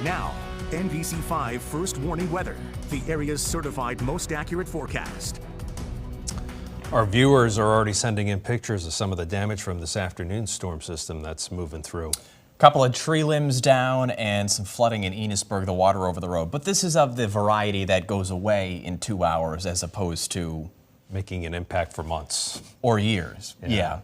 Now, NBC5 First Warning Weather, the area's certified most accurate forecast. Our viewers are already sending in pictures of some of the damage from this afternoon's storm system that's moving through. A couple of tree limbs down and some flooding in Enosburg, the water over the road. But this is of the variety that goes away in 2 hours as opposed to Making an impact for months. or years. Yeah.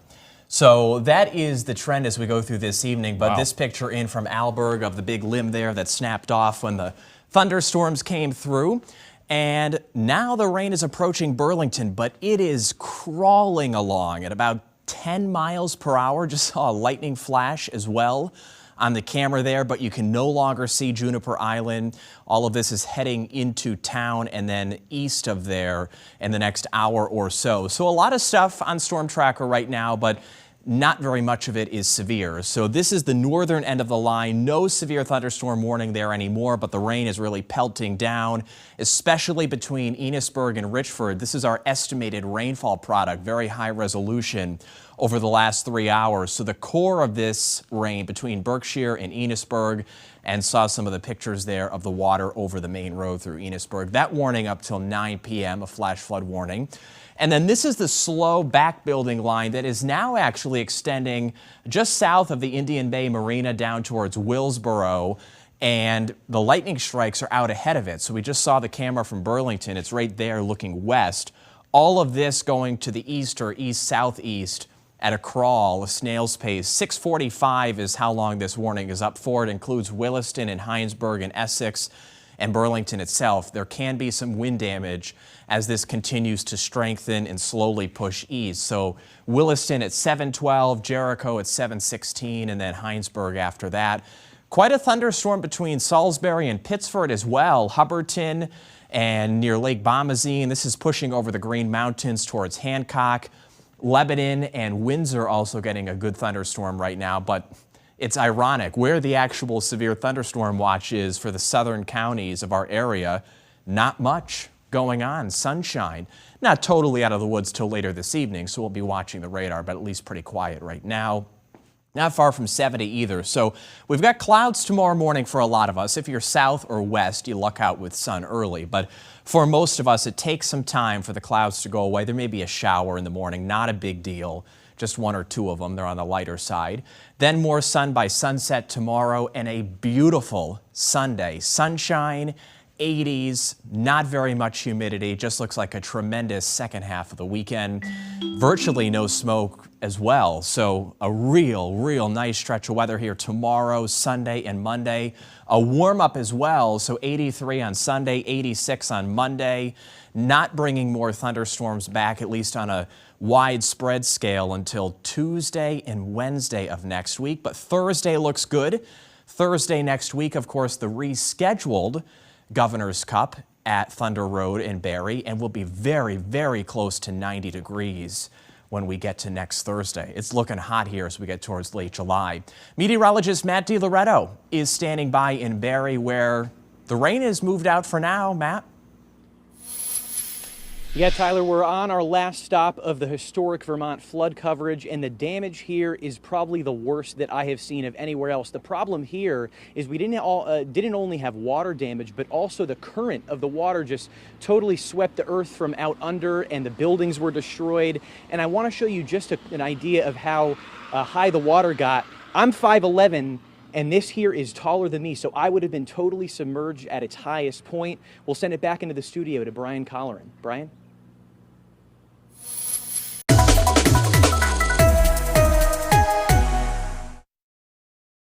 So that is the trend as we go through this evening. But Wow. this picture in from Alberg of the big limb there that snapped off when the thunderstorms came through. And now the rain is approaching Burlington, but it is crawling along at about 10 miles per hour. Just saw a lightning flash as well on the camera there, but you can no longer see Juniper Island. All of this is heading into town and then east of there in the next hour or so. So a lot of stuff on Storm Tracker right now, but not very much of it is severe. So this is the northern end of the line. No severe thunderstorm warning there anymore, but the rain is really pelting down, especially between Enosburg and Richford. This is our estimated rainfall product, very high resolution over the last 3 hours. So the core of this rain between Berkshire and Enosburg, and saw some of the pictures there of the water over the main road through Enosburg. That warning up till 9 p.m., a flash flood warning. And then this is the slow back building line that is now actually extending just south of the Indian Bay Marina down towards Willsboro, and the lightning strikes are out ahead of it. So we just saw the camera from Burlington. It's right there looking west. All of this going to the east or east-southeast at a crawl, a snail's pace. 6:45 is how long this warning is up for. It includes Williston and Hinesburg and Essex and Burlington itself. There can be some wind damage as this continues to strengthen and slowly push east. So Williston at 7:12, Jericho at 7:16, and then Hinesburg after that. Quite a thunderstorm between Salisbury and Pittsford as well. Hubbardton and near Lake Bomazene. This is pushing over the Green Mountains towards Hancock. Lebanon and Windsor also getting a good thunderstorm right now, but it's ironic where the actual severe thunderstorm watch is for the southern counties of our area. Not much going on. Sunshine. Not totally out of the woods till later this evening, so we'll be watching the radar, but at least pretty quiet right now. Not far from 70 either. So we've got clouds tomorrow morning for a lot of us. If you're south or west, you luck out with sun early. But for most of us, it takes some time for the clouds to go away. There may be a shower in the morning, not a big deal. Just 1 or 2 of them. They're on the lighter side. Then more sun by sunset tomorrow and a beautiful Sunday. Sunshine, 80s, not very much humidity. Just looks like a tremendous second half of the weekend. Virtually no smoke as well. So a real nice stretch of weather here tomorrow, Sunday, and Monday. A warm up as well. So 83 on Sunday, 86 on Monday. Not bringing more thunderstorms back, at least on a widespread scale, until Tuesday and Wednesday of next week. But Thursday looks good. Thursday next week, of course, the rescheduled Governor's Cup at Thunder Road in Barrie, and we'll be very close to 90 degrees when we get to next Thursday. It's looking hot here as we get towards late July. Meteorologist Matt DiLoretto is standing by in Barrie, where the rain has moved out for now. Matt? Yeah, Tyler, we're on our last stop of the historic Vermont flood coverage, and the damage here is probably the worst that I have seen of anywhere else. The problem here is we didn't only have water damage, but also the current of the water just totally swept the earth from out under, and the buildings were destroyed. And I want to show you just an idea of how high the water got. I'm 5'11", and this here is taller than me, so I would have been totally submerged at its highest point. We'll send it back into the studio to Brian Colleran. Brian?